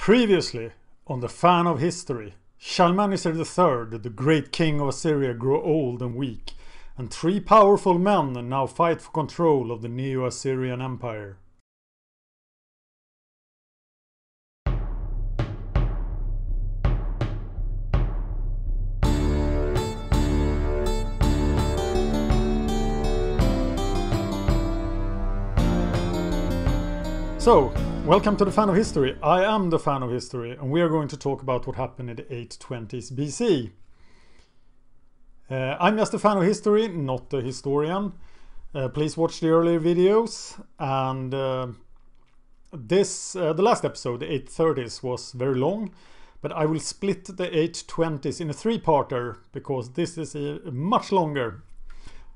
Previously, on the Fan of History, Shalmaneser III, the great king of Assyria, grew old and weak, and three powerful men now fight for control of the Neo-Assyrian Empire. So, welcome to the Fan of History. I am the Fan of History, and we are going to talk about what happened in the 820s BC. I'm just a fan of history, not a historian. Please watch the earlier videos. And the last episode, the 830s, was very long, but I will split the 820s in a three-parter because this is much longer.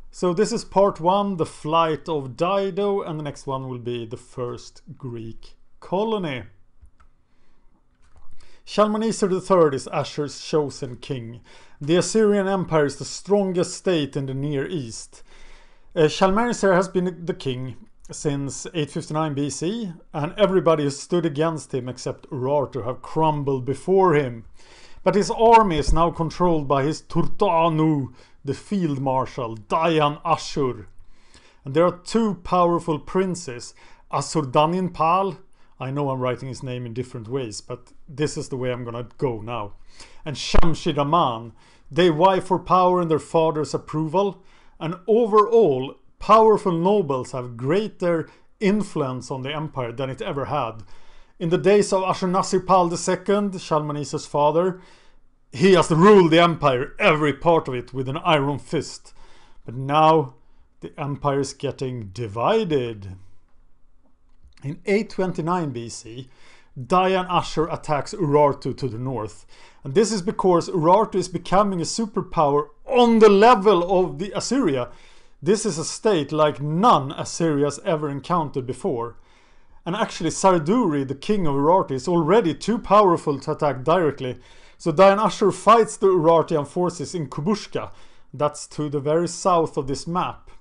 So this is part one, the Flight of Dido, and the next one will be the first Greek colony. Shalmaneser III is Ashur's chosen king. The Assyrian Empire is the strongest state in the Near East. Shalmaneser has been the king since 859 BC, and everybody who stood against him except Urartu have crumbled before him. But his army is now controlled by his Turtanu, the field marshal, Dayyan-Ashur. And there are two powerful princes, Assurdaninpal, I know I'm writing his name in different ways, but this is the way I'm gonna go now, and Shamshi-Adad. They vie for power and their father's approval, and overall, powerful nobles have greater influence on the empire than it ever had. In the days of Ashurnasirpal II, Shalmaneser's father, he has ruled the empire, every part of it, with an iron fist. But now the empire is getting divided. In 829 BC, Dayyan-Ashur attacks Urartu to the north. And this is because Urartu is becoming a superpower on the level of the Assyria. This is a state like none Assyria has ever encountered before. And actually Sarduri, the king of Urartu, is already too powerful to attack directly. So Dayyan-Ashur fights the Urartian forces in Kubushka. That's to the very south of this map.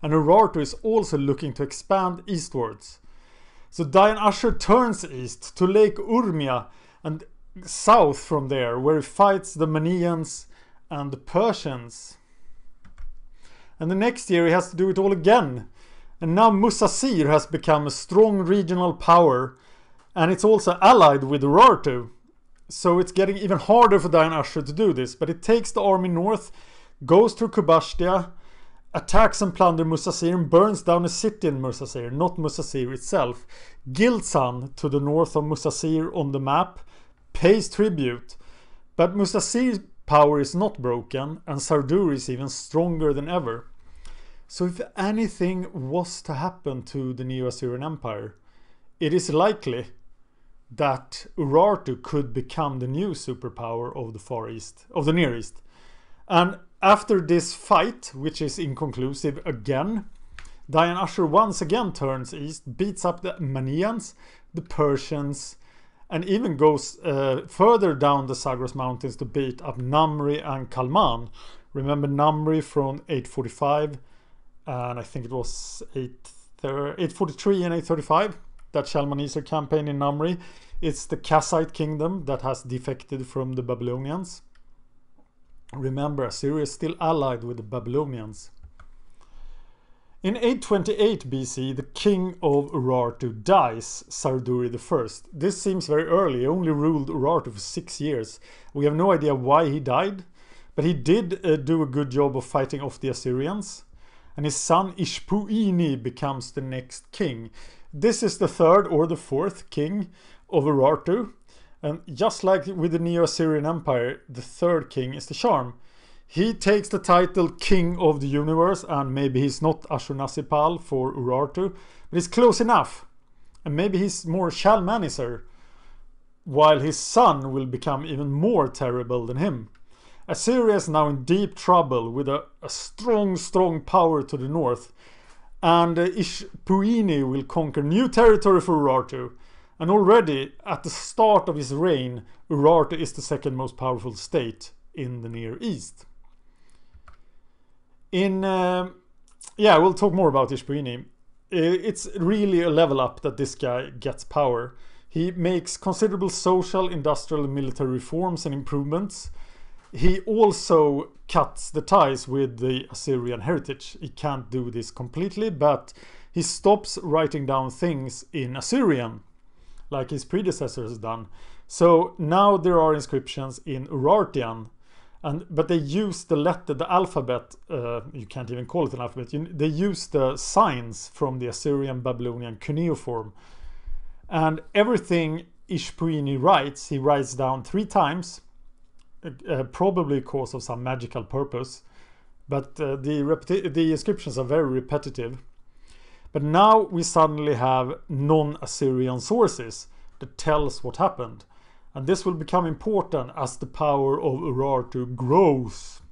And Urartu is also looking to expand eastwards. So Dayyan-Ashur turns east to Lake Urmia and south from there, where he fights the Manians and the Persians. And the next year he has to do it all again. And now Musasir has become a strong regional power, and it's also allied with Urartu. So it's getting even harder for Dayyan-Ashur to do this, but it takes the army north, goes through Kubashtia, attacks and plunders Musasir, and burns down a city in Musasir, not Musasir itself. Gilzan, to the north of Musasir on the map, pays tribute, but Musasir's power is not broken, and Sarduri is even stronger than ever. So if anything was to happen to the Neo-Assyrian Empire, it is likely that Urartu could become the new superpower of the Far East, of the Near East. And after this fight, which is inconclusive again, Dayyan-Ashur once again turns east, beats up the Manians, the Persians, and even goes further down the Zagros mountains to beat up Namri and Kalman. Remember Namri from 845, and I think it was 843 and 835. That Shalmaneser campaign in Namri. It's the Kassite kingdom that has defected from the Babylonians. Remember, Assyria is still allied with the Babylonians. In 828 BC, the king of Urartu dies, Sarduri I. This seems very early. He only ruled Urartu for 6 years. We have no idea why he died, but he did do a good job of fighting off the Assyrians. And his son Ishpuini becomes the next king. This is the third or the fourth king of Urartu. And just like with the Neo-Assyrian Empire, the third king is the charm. He takes the title King of the Universe, and maybe he's not Ashurnasirpal for Urartu, but he's close enough. And maybe he's more Shalmaneser, while his son will become even more terrible than him. Assyria is now in deep trouble with a strong power to the north. And Ishpuini will conquer new territory for Urartu. And already at the start of his reign, Urartu is the second most powerful state in the Near East. We'll talk more about Ishpuini. It's really a level up that this guy gets power. He makes considerable social, industrial, and military reforms and improvements. He also cuts the ties with the Assyrian heritage. He can't do this completely, but he stops writing down things in Assyrian, like his predecessors has done. So now there are inscriptions in Urartian, but they use the letter, the alphabet. You can't even call it an alphabet. They use the signs from the Assyrian Babylonian cuneiform, and everything Ishpuini writes, he writes down 3 times, probably because of some magical purpose. But the inscriptions are very repetitive. But now we suddenly have non-Assyrian sources that tells what happened. And this will become important as the power of Urartu grows.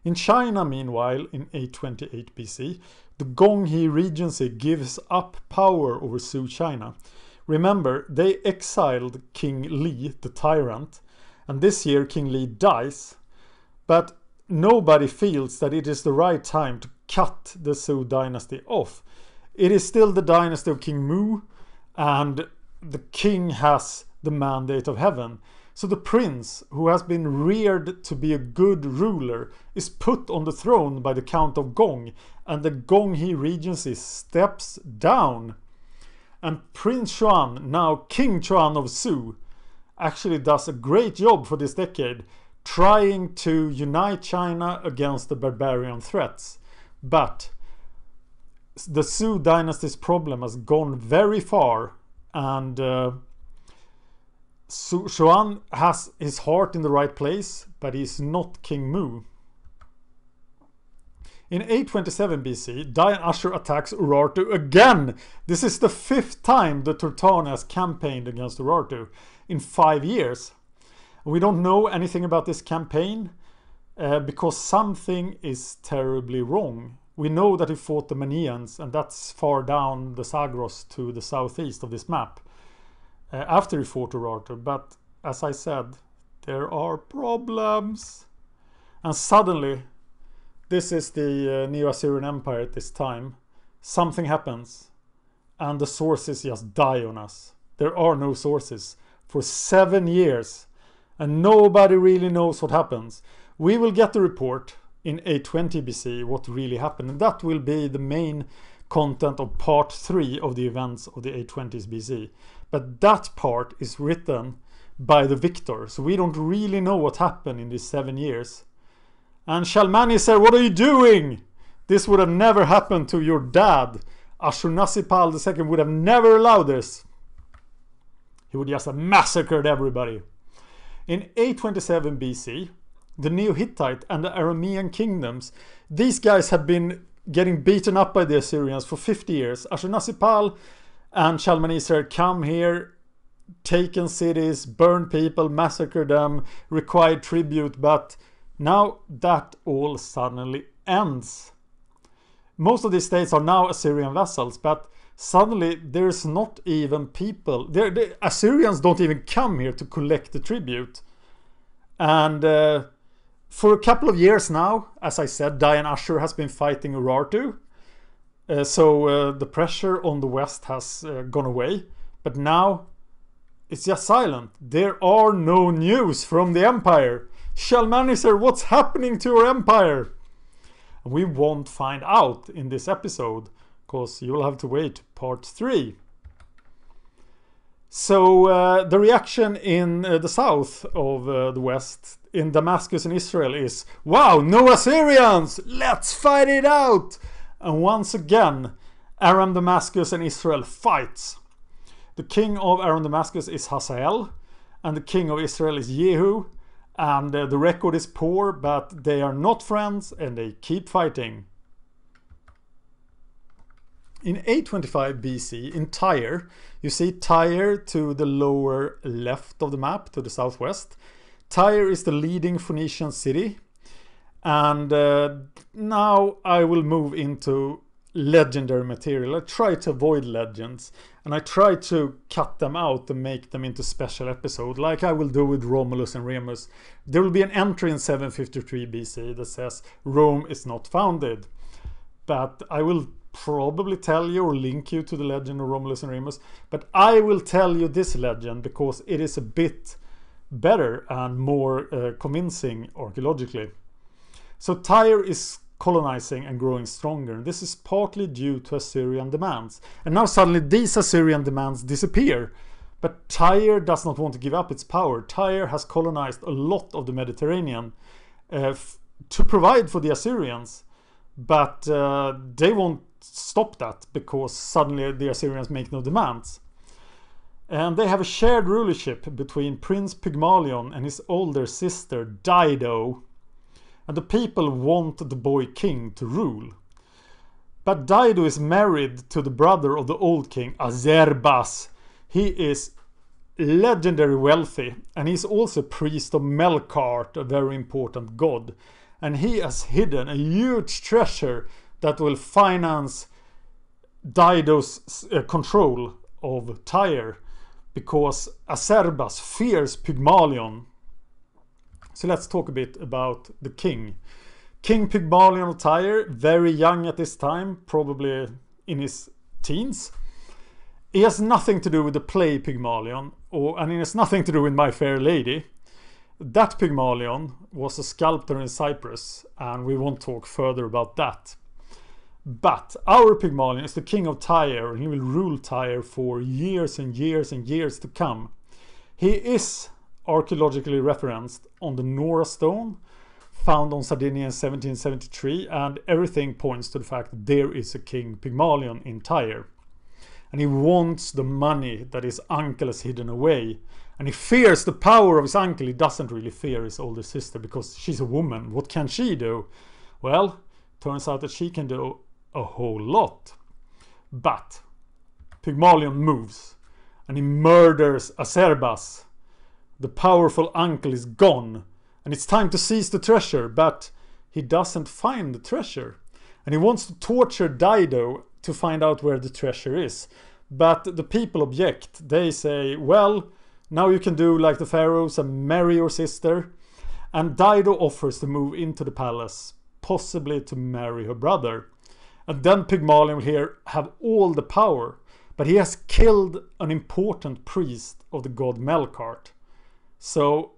In China, meanwhile, in 828 BC, the Gonghe regency gives up power over Zhou China. Remember, they exiled King Li, the tyrant, and this year King Li dies. But nobody feels that it is the right time to cut the Zhou dynasty off. It is still the dynasty of King Mu, and the king has the mandate of heaven. So the prince, who has been reared to be a good ruler, is put on the throne by the Count of Gong, and the Gonghe regency steps down. And Prince Xuan, now King Xuan of Zhou, actually does a great job for this decade, trying to unite China against the barbarian threats. But the Zhou dynasty's problem has gone very far, and Xuan has his heart in the right place, but he's not King Mu. In 827 BC, Dayyan-Ashur attacks Urartu again. This is the 5th time the Turtana has campaigned against Urartu in 5 years. We don't know anything about this campaign because something is terribly wrong. We know that he fought the Manians, and that's far down the Zagros to the southeast of this map, after he fought Urartu. But as I said, there are problems. And suddenly, this is the Neo-Assyrian Empire at this time. Something happens, and the sources just die on us. There are no sources for 7 years, and nobody really knows what happens. We will get the report in 820 BC what really happened, and that will be the main content of part 3 of the events of the 820s BC. But that part is written by the victor, so we don't really know what happened in these 7 years. And Shalmaneser, what are you doing? This would have never happened to your dad. Ashurnasirpal II would have never allowed this. He would just have massacred everybody. In 827 BC, the Neo-Hittite and the Aramean kingdoms, these guys had been getting beaten up by the Assyrians for 50 years. Ashurnasirpal and Shalmaneser come here, taken cities, burned people, massacred them, required tribute, but now that all suddenly ends. Most of these states are now Assyrian vassals, but suddenly there's not even people. The Assyrians don't even come here to collect the tribute. And for a couple of years now, as I said, Dayyan-Ashur has been fighting Urartu. So the pressure on the west has gone away. But now it's just silent. There are no news from the empire. Shalmaneser, what's happening to your empire? We won't find out in this episode, because you'll have to wait part 3. So the reaction in the south of the west, in Damascus and Israel, is, wow, no Assyrians! Let's fight it out! And once again, Aram, Damascus and Israel fights. The king of Aram, Damascus is Hazael, and the king of Israel is Jehu. And the record is poor, but they are not friends and they keep fighting. In 825 BC, in Tyre, you see Tyre to the lower left of the map, to the southwest. Tyre is the leading Phoenician city. And now I will move into legendary material. I try to avoid legends, and I try to cut them out and make them into special episodes, like I will do with Romulus and Remus. There will be an entry in 753 BC that says Rome is not founded, but I will probably tell you or link you to the legend of Romulus and Remus, but I will tell you this legend because it is a bit better and more convincing archaeologically. So Tyre is colonizing and growing stronger. This is partly due to Assyrian demands. And now suddenly these Assyrian demands disappear. But Tyre does not want to give up its power. Tyre has colonized a lot of the Mediterranean to provide for the Assyrians. But they won't stop that because suddenly the Assyrians make no demands. And they have a shared rulership between Prince Pygmalion and his older sister Dido. And the people want the boy king to rule. But Dido is married to the brother of the old king, Acerbas. He is legendary wealthy, and he's also priest of Melkart, a very important god. And he has hidden a huge treasure that will finance Dido's control of Tyre, because Acerbas fears Pygmalion. So let's talk a bit about the king. King Pygmalion of Tyre, very young at this time, probably in his teens. He has nothing to do with the play Pygmalion, and he has nothing to do with My Fair Lady. That Pygmalion was a sculptor in Cyprus, and we won't talk further about that. But our Pygmalion is the king of Tyre, and he will rule Tyre for years and years and years to come. He is archaeologically referenced on the Nora stone found on Sardinia in 1773, and everything points to the fact that there is a king Pygmalion in Tyre. And he wants the money that his uncle has hidden away, and he fears the power of his uncle. He doesn't really fear his older sister because she's a woman. What can she do? Well, turns out that she can do a whole lot. But Pygmalion moves and he murders Acerbas. The powerful uncle is gone, and it's time to seize the treasure, but he doesn't find the treasure. And he wants to torture Dido to find out where the treasure is. But the people object. They say, well, now you can do like the pharaohs and marry your sister. And Dido offers to move into the palace, possibly to marry her brother. And then Pygmalion will here have all the power. But he has killed an important priest of the god Melkart. So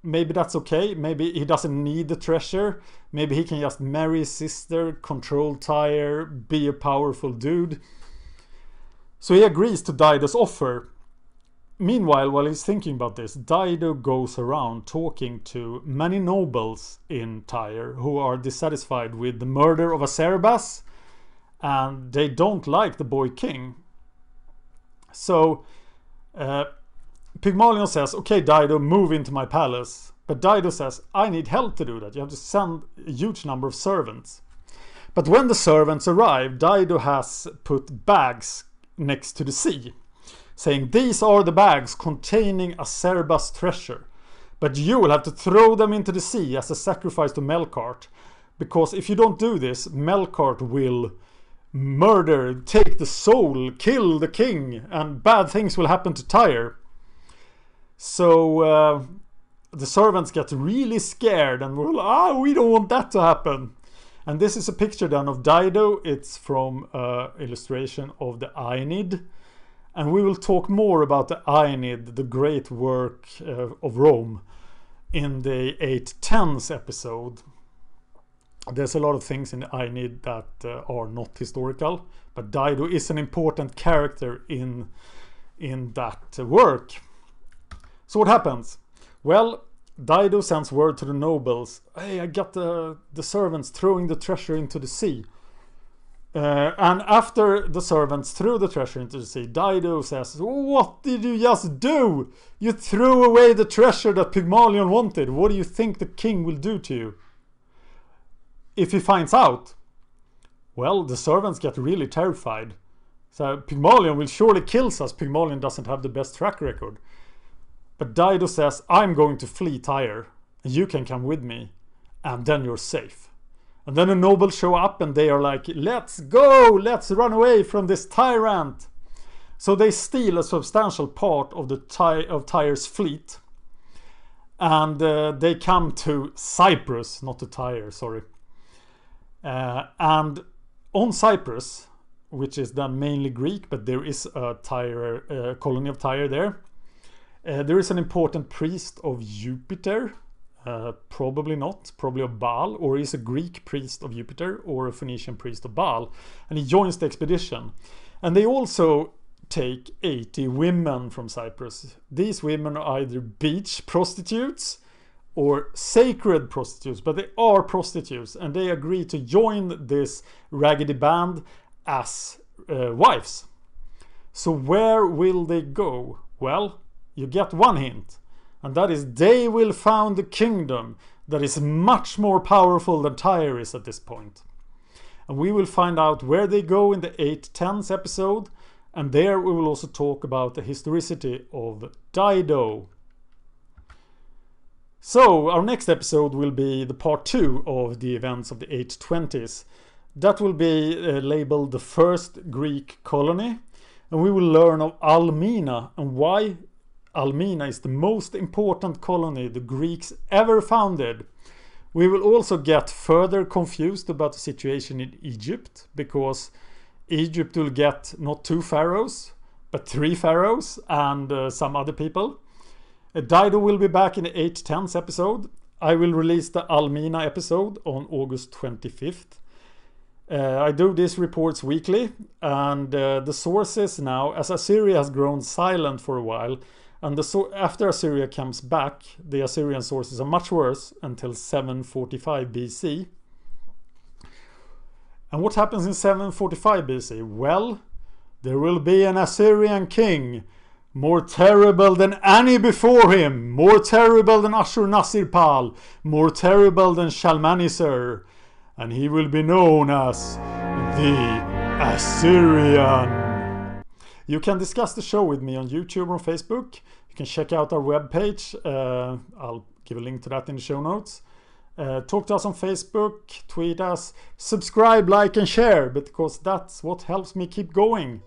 maybe that's okay. Maybe he doesn't need the treasure. Maybe he can just marry his sister, control Tyre, be a powerful dude. So he agrees to Dido's offer. Meanwhile, while he's thinking about this, Dido goes around talking to many nobles in Tyre who are dissatisfied with the murder of Acerbas, and they don't like the boy king. So Pygmalion says, okay, Dido, move into my palace. But Dido says, I need help to do that. You have to send a huge number of servants. But when the servants arrive, Dido has put bags next to the sea, saying, these are the bags containing Acerbas' treasure. But you will have to throw them into the sea as a sacrifice to Melkart. Because if you don't do this, Melkart will murder, take the soul, kill the king, and bad things will happen to Tyre. So the servants get really scared and we're like, we don't want that to happen. And this is a picture then of Dido. It's from illustration of the Aeneid. And we will talk more about the Aeneid, the great work of Rome, in the 810s episode. There's a lot of things in the Aeneid that are not historical, but Dido is an important character in that work. So what happens? Well, Dido sends word to the nobles, hey, I got the servants throwing the treasure into the sea. And after the servants threw the treasure into the sea, Dido says, what did you just do? You threw away the treasure that Pygmalion wanted. What do you think the king will do to you if he finds out? Well, the servants get really terrified. So Pygmalion will surely kill us. Pygmalion doesn't have the best track record. But Dido says, I'm going to flee Tyre, and you can come with me, and then you're safe. And then the nobles show up, and they are like, let's go, let's run away from this tyrant. So they steal a substantial part of Tyre's fleet, and they come to Cyprus, not to Tyre, sorry. And on Cyprus, which is then mainly Greek, but there is a Tyre, colony of Tyre there. There is an important priest of Jupiter, probably not, probably of Baal, or he's a Greek priest of Jupiter or a Phoenician priest of Baal, and he joins the expedition. And they also take 80 women from Cyprus. These women are either beach prostitutes or sacred prostitutes, but they are prostitutes, and they agree to join this raggedy band as wives. So where will they go? Well, you get one hint, and that is they will found a kingdom that is much more powerful than Tyre is at this point. And we will find out where they go in the 8/10 episode, and there we will also talk about the historicity of Dido. So our next episode will be the part 2 of the events of the 820s. That will be labeled the first Greek colony, and we will learn of Almina and why Almina is the most important colony the Greeks ever founded. We will also get further confused about the situation in Egypt, because Egypt will get not 2 pharaohs, but 3 pharaohs and some other people. Dido will be back in the 8/10 episode. I will release the Almina episode on August 25th. I do these reports weekly, and the sources now, as Assyria has grown silent for a while, and after Assyria comes back, the Assyrian sources are much worse until 745 BC. And what happens in 745 BC? Well, there will be an Assyrian king, more terrible than any before him, more terrible than Ashur-Nasir-Pal, more terrible than Shalmaneser, and he will be known as the Assyrian. You can discuss the show with me on YouTube or on Facebook. You can check out our webpage. I'll give a link to that in the show notes. Talk to us on Facebook, tweet us, subscribe, like and share, because that's what helps me keep going.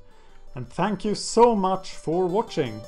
And thank you so much for watching.